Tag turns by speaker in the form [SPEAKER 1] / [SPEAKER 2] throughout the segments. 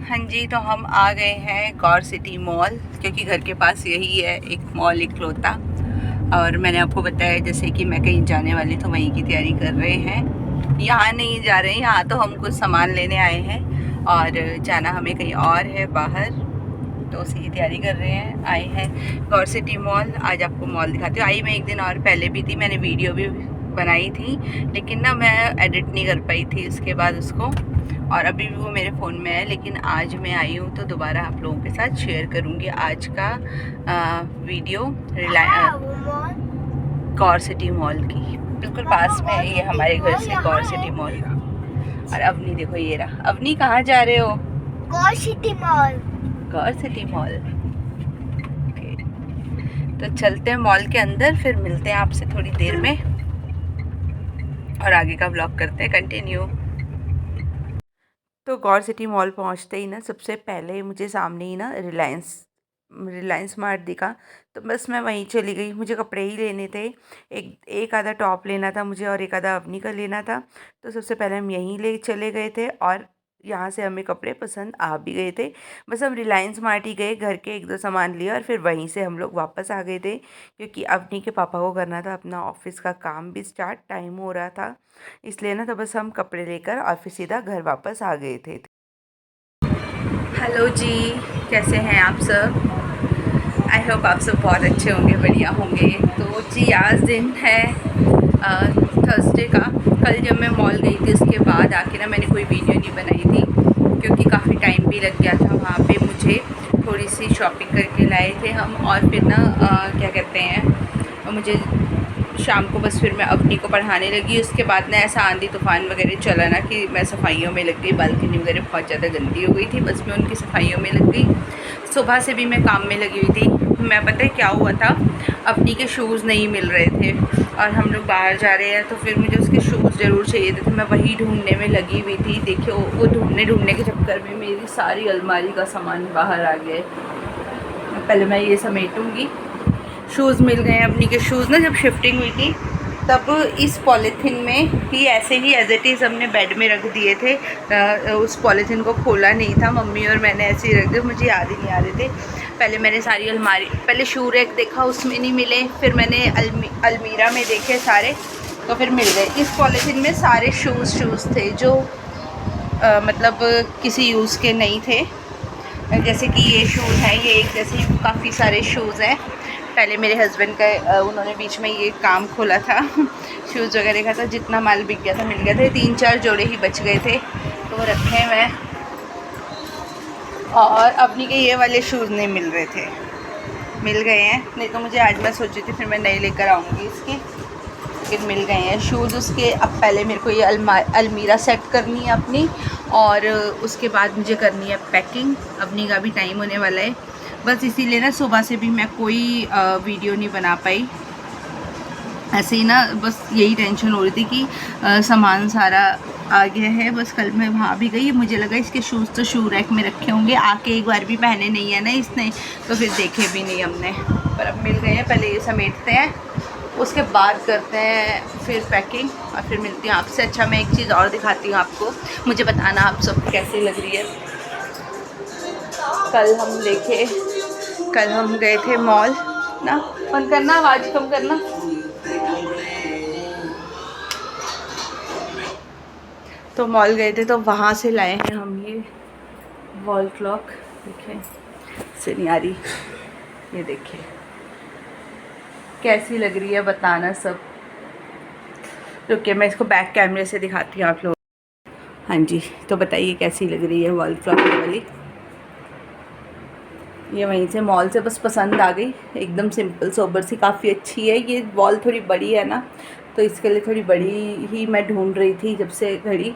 [SPEAKER 1] हाँ जी, तो हम आ गए हैं गौर सिटी मॉल, क्योंकि घर के पास यही है एक मॉल इकलौता। और मैंने आपको बताया जैसे कि मैं कहीं जाने वाली तो वहीं की तैयारी कर रहे हैं। यहाँ नहीं जा रहे हैं, यहाँ तो हम कुछ सामान लेने आए हैं और जाना हमें कहीं और है बाहर, तो उसी की तैयारी कर रहे हैं। आए हैं गौर सिटी मॉल। आज आपको मॉल दिखाती हूँ। आई मैं एक दिन और पहले भी थी, मैंने वीडियो भी बनाई थी, लेकिन ना मैं एडिट नहीं कर पाई थी उसके बाद उसको, और अभी भी वो मेरे फ़ोन में है। लेकिन आज मैं आई हूँ तो दोबारा आप लोगों के साथ शेयर करूँगी आज का वीडियो गौर सिटी मॉल की। बिल्कुल पास में है ये हमारे घर से गौर सिटी मॉल। और अवनी देखो, ये रहा। अवनी कहाँ जा रहे हो?
[SPEAKER 2] गौर सिटी मॉल।
[SPEAKER 1] गौर सिटी मॉल। तो चलते हैं मॉल के अंदर, फिर मिलते हैं आपसे थोड़ी देर में और आगे का व्लॉग करते हैं कंटिन्यू। तो गौर सिटी मॉल पहुंचते ही ना सबसे पहले मुझे सामने ही ना रिलायंस मार्ट दिखा, तो बस मैं वहीं चली गई। मुझे कपड़े ही लेने थे, एक आधा टॉप लेना था मुझे और एक आधा अवनी का लेना था। तो सबसे पहले हम यहीं ले चले गए थे और यहाँ से हमें कपड़े पसंद आ भी गए थे। बस हम रिलायंस मार्ट ही गए, घर के एक दो सामान लिए और फिर वहीं से हम लोग वापस आ गए थे, क्योंकि अवनी के पापा को करना था अपना ऑफिस का काम भी स्टार्ट, टाइम हो रहा था इसलिए ना। तो बस हम कपड़े लेकर और फिर सीधा घर वापस आ गए थे। हेलो जी, कैसे हैं आप सब? आई होप आप सब बहुत अच्छे होंगे, बढ़िया होंगे। तो जी आज दिन है थर्सडे का। कल जब मैं मॉल गई थी उसके बाद आके ना मैंने कोई वीडियो नहीं बनाई थी, क्योंकि काफ़ी टाइम भी लग गया था वहाँ पे मुझे। थोड़ी सी शॉपिंग करके लाए थे हम और फिर ना क्या कहते हैं, मुझे शाम को बस फिर मैं अवनी को पढ़ाने लगी। उसके बाद ना ऐसा आंधी तूफान वगैरह चला ना कि मैं सफाइयों में लग गई। बालकनी वगैरह बहुत ज़्यादा गंदी हो गई थी, बस मैं उनकी सफाइयों में लग गई। सुबह से भी मैं काम में लगी हुई थी। मैं पता है क्या हुआ था, अवनी के शूज़ नहीं मिल रहे थे और हम लोग बाहर जा रहे हैं तो फिर मुझे उसके शूज़ ज़रूर चाहिए थे, तो मैं वही ढूंढने में लगी हुई थी। देखिए वो ढूंढने के चक्कर में मेरी सारी अलमारी का सामान बाहर आ गया। पहले मैं ये समेटूँगी। शूज़ मिल गए हैं। अपनी के शूज़ ना जब शिफ्टिंग हुई थी तब इस पॉलीथीन में ही ऐसे ही एज इट इज़ हमने बेड में रख दिए थे। उस पॉलीथीन को खोला नहीं था, मम्मी और मैंने ऐसे ही रख दिए, मुझे याद ही नहीं आ रहे थे। पहले मैंने सारी अलमारी, पहले शू रैक देखा, उसमें नहीं मिले। फिर मैंने अलमीरा में देखे सारे, तो फिर मिल गए। इस पॉलीथीन में सारे शूज़ थे जो मतलब किसी यूज़ के नहीं थे। जैसे कि ये शूज़ हैं, ये एक जैसे काफ़ी सारे शूज़ हैं। पहले मेरे हस्बैंड का उन्होंने बीच में ये काम खोला था शूज़ वगैरह का, तो जितना माल बिक गया था मिल गया था। 3-4 जोड़े ही बच गए थे तो वो रखे हैं। और अपनी के ये वाले शूज़ नहीं मिल रहे थे, मिल गए हैं। नहीं तो मुझे आज मैं सोची थी फिर मैं नए लेकर आऊँगी इसके, लेकिन मिल गए हैं शूज़ उसके। अब पहले मेरे को ये अलमीरा सेट करनी है अपनी, और उसके बाद मुझे करनी है पैकिंग। अपनी का भी टाइम होने वाला है, बस इसीलिए ना सुबह से भी मैं कोई वीडियो नहीं बना पाई। ऐसे ही ना बस यही टेंशन हो रही थी कि सामान सारा आ गया है। बस कल मैं वहाँ भी गई, मुझे लगा इसके शूज़ तो शू रैक में रखे होंगे, आके एक बार भी पहने नहीं है ना इसने, तो फिर देखे भी नहीं हमने। पर अब मिल गए हैं, पहले ये समेटते हैं, उसके बाद करते हैं फिर पैकिंग और फिर मिलती हूँ आपसे। अच्छा मैं एक चीज़ और दिखाती हूँ आपको, मुझे बताना आप सब कैसी लग रही है। कल हम गए थे मॉल ना, बंद करना, आवाज़ कम करना। तो मॉल गए थे तो वहाँ से लाए हैं हम ये वॉल क्लॉक। देखें से नहीं आ रही, ये देखिए कैसी लग रही है, बताना सब। रुकिए मैं इसको बैक कैमरे से दिखाती हूँ आप लोग। हाँ जी, तो बताइए कैसी लग रही है वॉल क्लॉक वाली। ये वहीं से मॉल से बस पसंद आ गई, एकदम सिंपल सोबर सी, काफ़ी अच्छी है। ये वॉल थोड़ी बड़ी है ना, तो इसके लिए थोड़ी बड़ी ही मैं ढूंढ रही थी, जब से घड़ी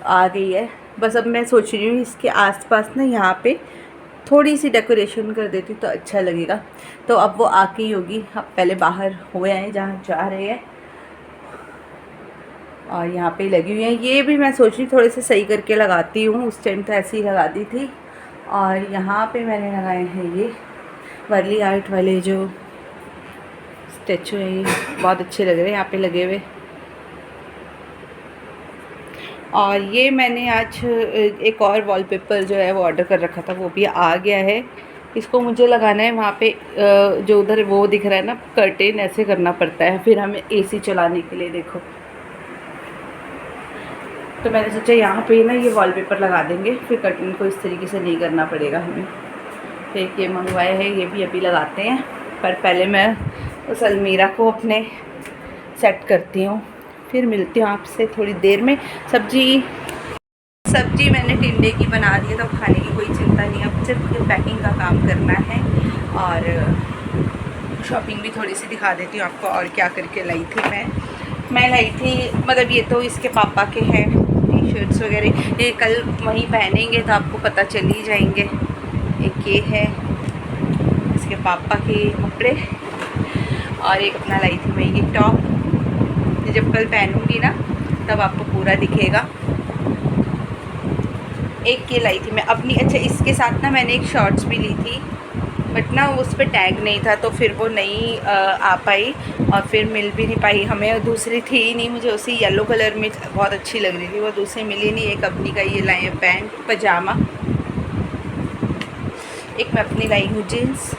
[SPEAKER 1] आ गई है। बस अब मैं सोच रही हूँ इसके आसपास ना यहाँ पे थोड़ी सी डेकोरेशन कर देती तो अच्छा लगेगा। तो अब वो आके ही होगी, अब पहले बाहर हो आए जहाँ जा रहे हैं, और यहाँ पे लगी हुई है। ये भी मैं सोच रही थोड़े से सही करके लगाती हूँ, उस टाइम तो ऐसे ही लगा दी थी। और यहाँ पे मैंने लगाए हैं ये वर्ली आर्ट वाले जो स्टैचू है, ये बहुत अच्छे लग रहे हैं यहाँ पे लगे हुए। और ये मैंने आज एक और वॉलपेपर जो है वो ऑर्डर कर रखा था, वो भी आ गया है। इसको मुझे लगाना है वहाँ पे जो उधर वो दिख रहा है ना कर्टेन, ऐसे करना पड़ता है फिर हमें एसी चलाने के लिए। देखो, तो मैंने सोचा यहाँ पे ना ये वॉलपेपर लगा देंगे, फिर कर्टेन को इस तरीके से नहीं करना पड़ेगा हमें। तो एक ये मंगवाए हैं, ये भी अभी लगाते हैं, पर पहले मैं उस अलमीरा को अपने सेट करती हूँ, फिर मिलती हूँ आपसे थोड़ी देर में। सब्जी मैंने टिंडे की बना दी है, तो खाने की कोई चिंता नहीं, अब सिर्फ पैकिंग का काम करना है। और शॉपिंग भी थोड़ी सी दिखा देती हूँ आपको, और क्या करके लाई थी मैं लाई थी, मतलब ये तो इसके पापा के हैं टी शर्ट्स वगैरह, ये कल वहीं पहनेंगे तो आपको पता चल ही जाएंगे। एक ये है इसके पापा के कपड़े, और एक अपना लाई थी मैं ये टॉप, जब कल पहनूंगी ना तब आपको पूरा दिखेगा। एक ये लाई थी मैं अपनी, अच्छा इसके साथ ना मैंने एक शॉर्ट्स भी ली थी, बट ना उस पर टैग नहीं था तो फिर वो नहीं आ पाई, और फिर मिल भी नहीं पाई हमें। दूसरी थी ही नहीं, मुझे उसी येलो कलर में बहुत अच्छी लग रही थी, वो दूसरी मिली नहीं। एक अपनी का ये लाई है पैंट पजामा, एक मैं अपनी लाई हूँ जीन्स,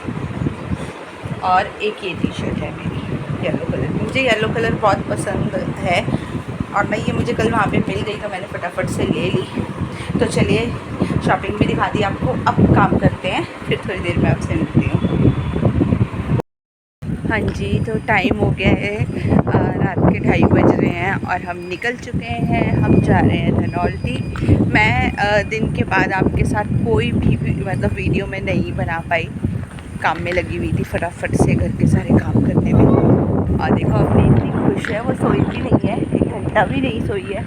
[SPEAKER 1] और एक ये टी शर्ट है मेरी येलो कलर। मुझे येलो कलर बहुत पसंद है, और मैं ये मुझे कल वहाँ पे मिल गई तो मैंने फटाफट से ले ली। तो चलिए शॉपिंग भी दिखा दी आपको, अब काम करते हैं, फिर थोड़ी देर में आपसे मिलती हूँ। हाँ जी, तो टाइम हो गया है, रात के 2:30 बज रहे हैं और हम निकल चुके हैं। हम जा रहे हैं धनौल्टी। मैं दिन के बाद आपके साथ कोई भी मतलब वीडियो में नहीं बना पाई, काम में लगी हुई थी फटाफट से घर के सारे काम करने में। और देखो अपनी इतनी खुश है, वो सोई भी नहीं है, 1 घंटा भी नहीं सोई है।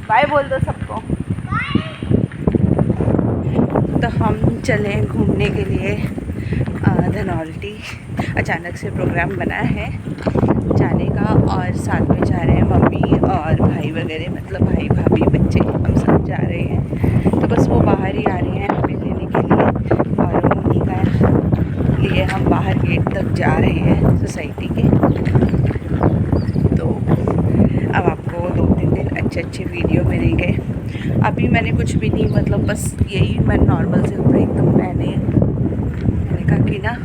[SPEAKER 1] बाय बोल दो सबको। तो हम चले घूमने के लिए धनौल्टी, अचानक से प्रोग्राम बना है जाने का, और साथ में जा रहे हैं मम्मी और भाई वगैरह, मतलब भाई भाभी बच्चे हम सब जा रहे हैं। तो बस वो बाहर ही आ रहे हैं हमें लेने के लिए, और मम्मी का लिए हम बाहर गेट तक जा रहे हैं सोसाइटी के। तो अब आपको 2-3 दिन अच्छे वीडियो मिलेंगे। अभी मैंने कुछ भी नहीं, मतलब बस यही मैं नॉर्मल से कपड़े एकदम पहने, मैंने कहा कि ना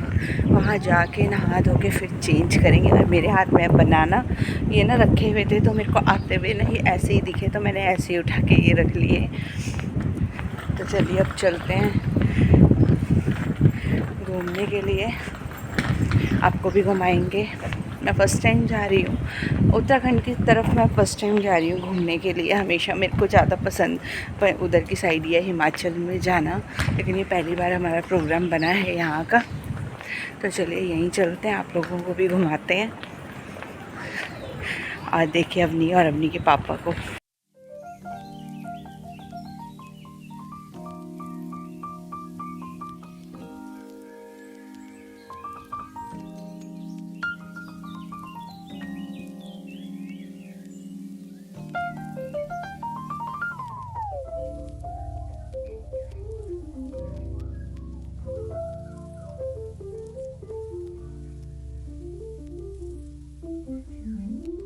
[SPEAKER 1] वहाँ जाके नहा धो के फिर चेंज करेंगे। और मेरे हाथ में बनाना ये ना रखे हुए थे, तो मेरे को आते हुए नहीं ऐसे ही दिखे, तो मैंने ऐसे ही उठा के ये रख लिए। तो चलिए अब चलते हैं घूमने के लिए, आपको भी घुमाएंगे। मैं फ़र्स्ट टाइम जा रही हूँ उत्तराखंड की तरफ, मैं फ़र्स्ट टाइम जा रही हूँ घूमने के लिए। हमेशा मेरे को ज़्यादा पसंद पर उधर की साइड है हिमाचल में जाना, लेकिन ये पहली बार हमारा प्रोग्राम बना है यहाँ का। तो चलिए यहीं चलते हैं, आप लोगों को भी घुमाते हैं, और देखिए अवनी और अवनी के पापा को।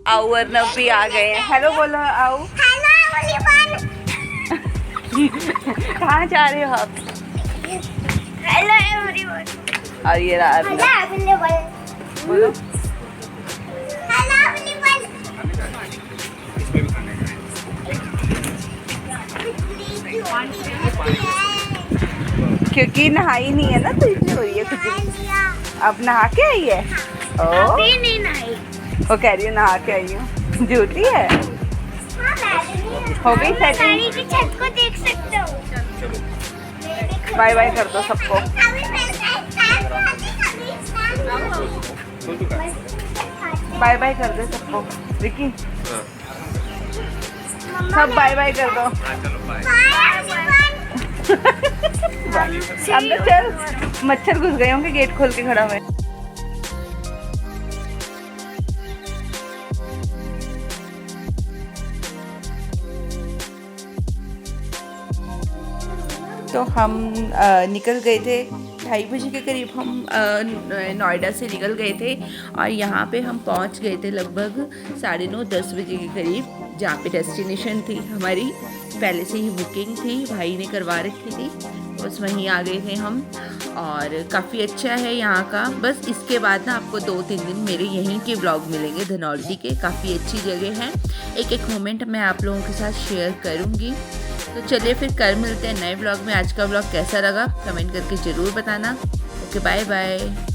[SPEAKER 1] आओ अर्नब भी आ गए हैं। हेलो बोलो, आओ। कहाँ जा रहे हो आप?
[SPEAKER 2] Hello everyone.
[SPEAKER 1] और ये रहा अर्नब, बोलो। क्योंकि नहाई नहीं है ना, तो इसलिए हो रही है कुछ। अब नहा के आई है? ओ,
[SPEAKER 2] नहीं नहाई।
[SPEAKER 1] वो कह रही है नहा के आई हूँ, झूठी है। हो गई सेटिंग?
[SPEAKER 2] की छत को देख सकते हो।
[SPEAKER 1] बाय बाय कर दो सबको। बाय बाय कर दो सबको। विकी सब बाय बाय कर दो। अंदर चल, मच्छर घुस गए होंगे, गेट खोल के खड़ा हुआ है। तो हम निकल गए थे 2:30 के करीब हम नोएडा से निकल गए थे और यहाँ पे हम पहुँच गए थे लगभग 9:30-10 बजे के करीब, जहाँ पे डेस्टिनेशन थी हमारी, पहले से ही बुकिंग थी, भाई ने करवा रखी थी, बस वहीं आ गए थे हम। और काफ़ी अच्छा है यहाँ का। बस इसके बाद ना आपको 2-3 दिन मेरे यहीं के व्लॉग मिलेंगे धनौल्टी के, काफ़ी अच्छी जगह है। एक एक मोमेंट मैं आप लोगों के साथ शेयर करूँगी। तो चलिए फिर कल मिलते हैं नए व्लॉग में। आज का व्लॉग कैसा लगा कमेंट करके ज़रूर बताना। Okay, bye bye.